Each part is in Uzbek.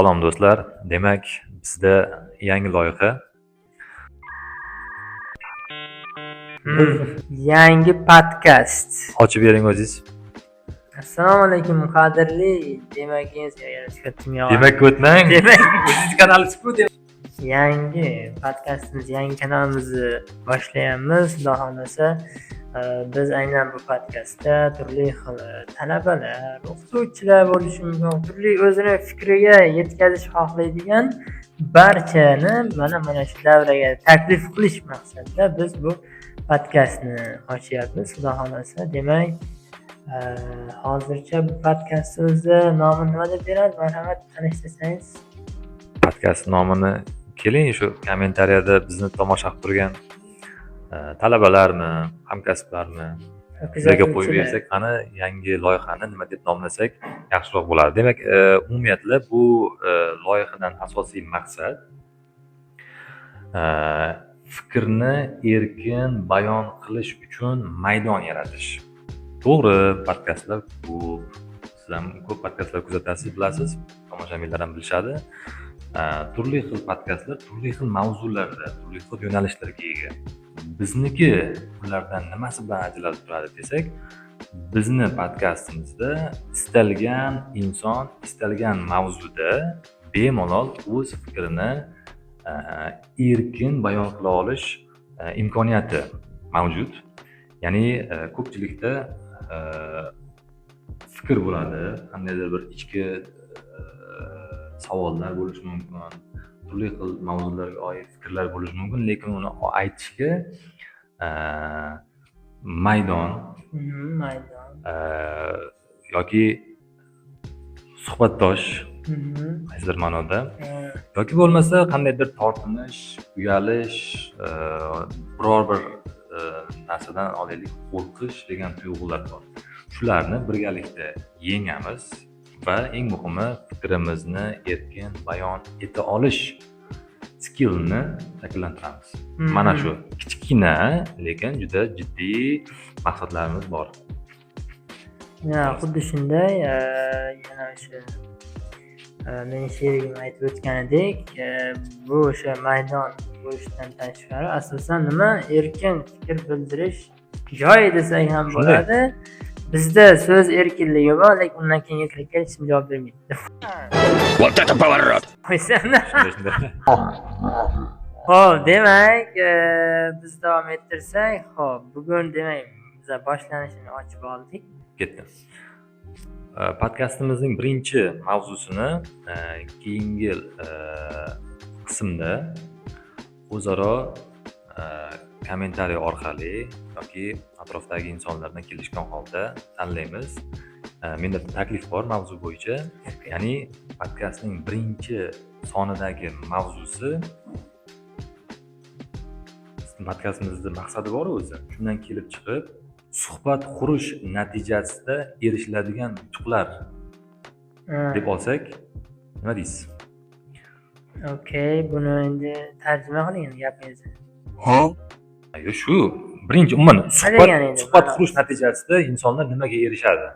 Salom do'stlar. Demak, bizda yangi loyiha. Yangi podkast. Ochib bering o'zingiz. Assalomu alaykum qadrli demakingizga yarashgan Demak o'tmang. O'zingiz kanalingiz-ku. Yangi podkastimiz, yangi kanalimizni boshlayapmiz. Xudo xolasa, biz aynan bu podkastda turli xil talabalar, o'qituvchilar bo'lishi mumkin, turli o'zini fikriga yetkazish xohlaydigan barchani mana shu davraga taklif qilish maqsadida biz bu podkastni ochyapmiz. Xudo xolasa, demak, hozircha bu podkastimizni nomini nima deb beramiz? Marhamat, tanishtirsangiz. Podkast nomini keling shu kommentariyada bizni tomosha qilib turgan talabalarmi, hamkasblarmi bizga qo'yib bersak, qani yangi loyihani nima deb nomlasak yaxshiroq bo'ladi. Demak, umumiyatla bu loyihadan asosiy maqsad fikrni erkin bayon qilish uchun maydon yaratish. To'g'ri, podkastlar ko'p. Siz ham ko'p podkastlar kuzatasiz, bilasiz, tomoshabinlar ham bilishadi. Turli xil podkastlar, turli xil mavzularda, turli xil yo'nalishlarga ega. Bizniki ulardan nimasi bilan ajralib turadi desak, bizni podkastimizda istalgan inson, istalgan mavzuda bemalol o'z fikrini erkin bayon qila olish imkoniyati mavjud. Ya'ni ko'pchilikda fikr bo'ladi, qandaydir bir ichki savollar bo'lishi mumkin, turli xil mavzularga oid fikrlar bo'lishi mumkin, lekin uni aytishga maydon yoki suhbatdosh qaysidir ma'noda yoki bo'lmasa qandaydir tortinish, uyalish, biror bir narsadan olaylik qo'rqish degan tuyg'ular bor. Shularni birgalikda yengamiz va eng muhimi fikrimizni erkin bayon eta olish skillni shakllantiramiz. Mana shu kichkina lekin juda jiddiy maqsadlarimiz bor. Xuddi shunday, yana o'sha men sherigim aytib o'tganidek, bu o'sha maydon bo'lishidan tashqari asosan nima, erkin fikr bildirish joyi desak ham bo'ladi. Bizda so'z erkinligi bor, lekin undan keyin erkinlikka hech kim javob bermaydi. Вот это поворот! Xo'p, demak, biz davom ettirsak, xo'p, bugun demak biz boshlanishini ochib oldik. Ketdi. Podkastimizning birinchi mavzusini keyingi qismda o'zaro kommentariy orqali yoki atrofdagi insonlardan kelishgan holda tanlaymiz. Menda taklif bor mavzu bo'yicha. Ya'ni podkastning birinchi sonidagi mavzusi, podkastimizda maqsadi bor o'zi. Shundan kelib chiqib, suhbat qurish natijasida erishiladigan yutuqlar deb olsak, nima deysiz? Okey, buni endi tarjima qiling gapingizni. Shu birinchi umuman suhbat qurish natijasida insonlar nimaga erishadi?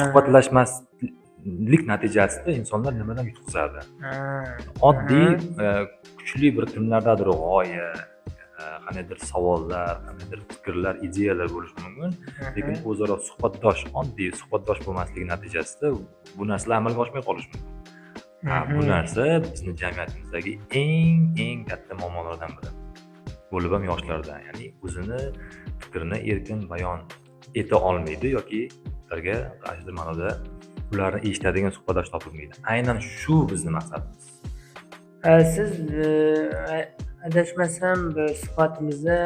Suhbatlashmaslik natijasida insonlar nimadan yutqazadi? Oddiy, kuchli bir kimlardadir g'oya, qandaydir savollar, qandaydir fikrlar, ideyalar bo'lishi mumkin, lekin o'zaro oddiy suhbatdosh bo'lmasligi natijasida bu narsalar amalga oshmay qolishi mumkin. Bu narsa bizni jamiyatimizdagi eng katta muammolardan biri. Bo'lib ham yoshlarda, ya'ni o'zini fikrini erkin bayon eta olmaydi yoki ularga qaysidir ma'noda ularni eshitadigan suhbatdosh topilmaydi. Aynan shu bizning maqsadimiz. Siz adashmasam bu suhbatimizda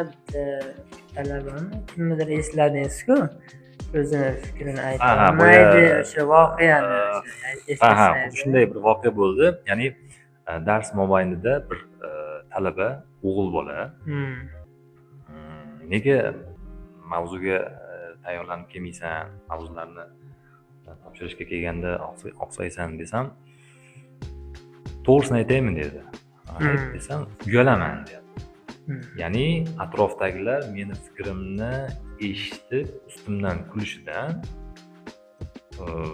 talabani kimnidir esladingiz-ku, o'zini fikrini aytolmaydi, o'sha voqeani eslasangiz. Shunday bir voqea bo'ldi. Ya'ni dars mobaynida bir talaba, o'g'il bola nega mavzuga tayyorlanib kelmaysan, mavzularni topshirishga kelganda oqsaysan desam, to'g'risini aytaymi dedi. Desam, uyalaman dedi. Ya'ni atrofdagilar meni fikrimni eshitib ustimdan kulishidan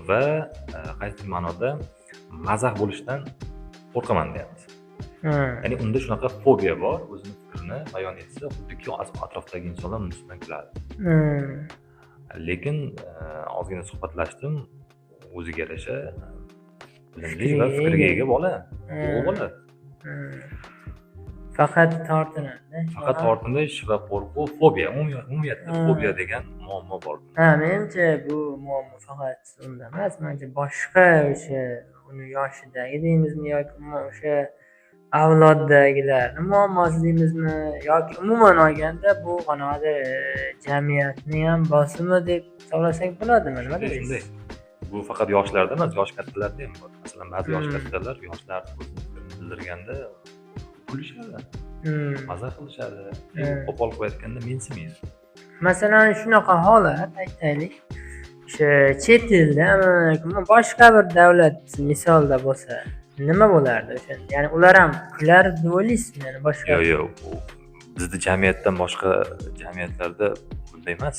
va qaysi ma'noda mazax bo'lishdan qo'rqaman deyapti. Hmm. Ya'ni unda shunaqa fobiya bor, o'zini fikrini bayon etsa, xuddiki atrofdagi insonlar uni ustidan kuladi. Hmm. Lekin ozgina suhbatlashdim, o'ziga yarasha bilimli Fikriga va fikriga ega. ega bola, ulug' bola. Hmm. Faqat tortinadi. Faqat tortinish va qo'rquv, fobiya, umumiyatda fobiya degan muammo bor. Ha, menimcha bu muammo faqat unda emas, menimcha boshqa o'sha uni yoshidagi deymizmi yoki o'sha avloddagilarni muammosi deymizmi yoki umuman olganda bu qanaqadir jamiyatni ham bosimi deb hisoblasak bo'ladimi, nima Shunday. deysiz? Bu faqat yoshlarda emas, yosh kattalarda ham bor. Masalan, ba'zi yosh kattalar yoshlar o'zini fikrini bildirganda kulishadi, mazax qilishadi. Qo'pol qilayotganda mensimaydi. Masalan, shunaqa holat aytaylik, o'sha chet elda boshqa bir davlat misolda bo'lsa, nima bo'lardi o'shanda? Ya'ni ular ham kular deb o'ylaysizmi? Ya'ni boshqa Yo'q, bu bizni jamiyatdan boshqa jamiyatlarda bunday emas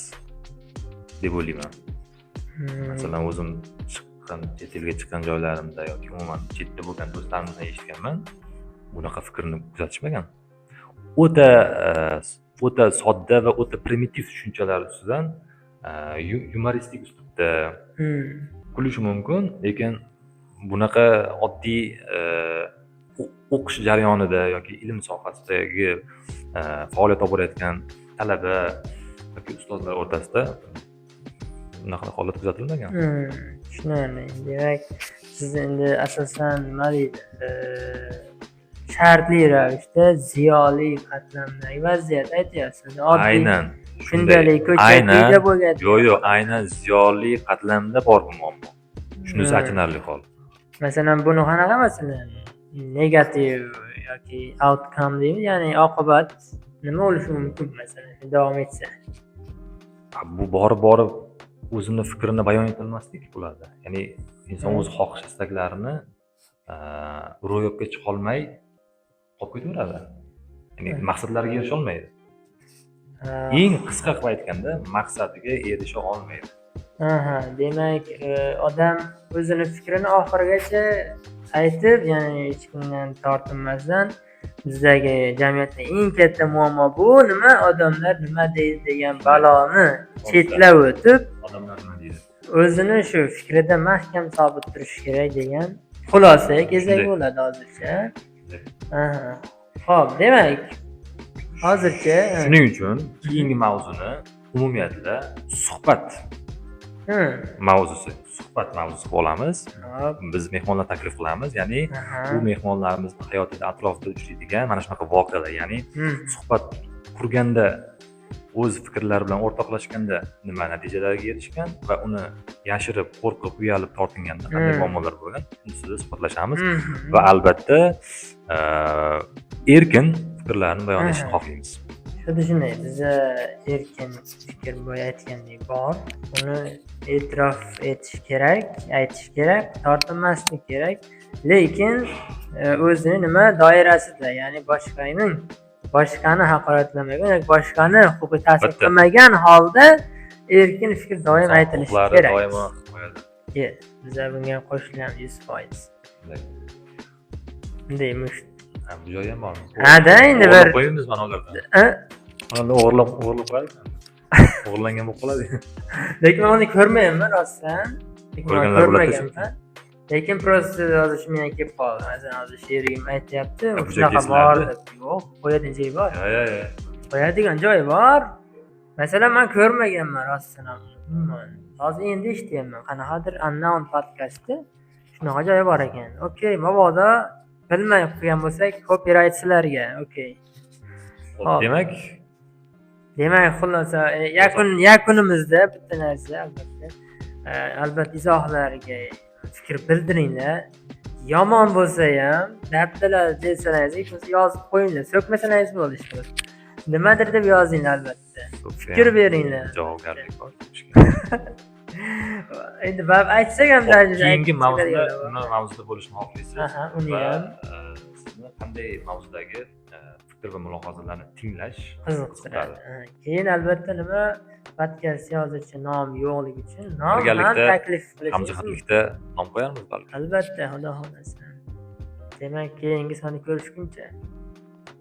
deb o'ylayman. Masalan, o'zim chet elga chiqqan joylarimda yoki umuman chetda bo'lgan do'stlarimdan eshitganman, bunaqa fikrni kuzatishmagan. O'ta sodda va o'ta primitiv tushunchalar ustidan yumoristik uslubda kulishi mumkin, lekin bunaqa oddiy o'qish jarayonida yoki ilm sohasidagi faoliyat olib borayotgan talaba yoki ustozlar o'rtasida bunaqa holat kuzatilmagan. Tushunaman. Demak, siz endi asosan nima deydi? Shartli ravishda ziyoli qatlamdagi vaziyat aytyapsiz. Aynan. Kundalik ko'chada bo'lgan. Yo'q, aynan ziyoli qatlamda bor bu muammo. Shunisi achinarli hol. Masalan, buni qanaqa masalan negativ yoki outcome deymiz, ya'ni oqibat nima bo'lishi mumkin masalan davom etsa? Bu borib o'zini fikrini bayon etolmaslik bo'ladi. Ya'ni inson o'z xohish istaklarini ro'yobga chiqa olmay qolib ketaveradi. Ya'ni maqsadlariga erisha olmaydi. Eng qisqa qilib aytganda, maqsadiga erisha olmaydi. Demak, odam o'zini fikrini oxirigacha aytib, ya'ni hech kimdan tortinmasdan bizdagi jamiyatda eng katta muammo bu nima, odamlar nima deydi degan baloni chetlab o'tib, Odamlar nima deydi? o'zini shu fikrida mahkam sobit turishi kerak degan xulosaga kelsak bo'ladi hozircha. Xo'p, demak, hozircha Shuning uchun keyingi mavzuni umumiyatda suhbat mavzusi qilib olamiz. Biz mehmonlar taklif qilamiz, ya'ni bu mehmonlarimizni hayotida atrofida uchraydigan mana shunaqa voqealar, ya'ni suhbat qurganda o'z fikrlari bilan o'rtoqlashganda nima natijalarga erishgan va uni yashirib, qo'rqib, uyalib tortinganda qanday muammolar bo'lgan, ustida suhbatlashamiz va albatta erkin fikrlarni bayon etishni xohlaymiz. Xuddi shunday, bizda erkin fikr boya aytgandek bor. Uni e'tirof etish kerak, aytish kerak, tortinmaslik kerak. Lekin o'zini nima doirasida, ya'ni boshqani haqoratlamagan yoki boshqani huquqiy ta'sir qilmagan holda erkin fikr doim aytilishi kerak. Doimo qo'yadi. Biz bunga qo'shilamiz 100%. Bunday Bu joy ham bormi? Ha-da, endi bir qo'yamiz mana ulardan. Mana o'g'irlab qo'yadi. O'g'irlangan bo'lib qoladi. Lekin men uni ko'rmayapman rostdan. Ko'rmaganman. Lekin prosta hozir shu menga kelib qoldi. Masalan, hozir sherigim aytyapti, shunaqa bor deb. Yo'q, qo'yadigan joyi bor. Qo'yadigan joyi bor. Masalan, men ko'rmaganman rostdan ham. Hozir endi eshityapman. Qanaqadir unknown podkastda shunaqa joyi bor ekan. Okey, mabodo bilmay qo'ygan bo'lsak, copyright sizlarga. Okey. Demak, xulosa yakunimizda bitta narsa albatta izohlarga fikr bildiringlar. Yomon bo'lsa ham, dabdalar desangiz, yozib qo'yinglar. So'kmasangiz bo'ldi ishni. Nimadir deb yozinglar albatta. Fikr beringlar. Javobgarlik bor. Endi bab aytsak ham keyingi mavzuda bo'lishni xohlaysiz. Uni ham sizni qanday mavzudagi fikr va mulohazalarni tinglash qiziqtiradi. Keyin albatta nima podkast yozuvchi nom yo'qligi uchun nom ham birgalikda taklif qilishingiz mumkin. hamjihatlikda nom qo'yarmiz balki. Albatta, xudo xohlasa. Demak, keyingi sonni ko'rishguncha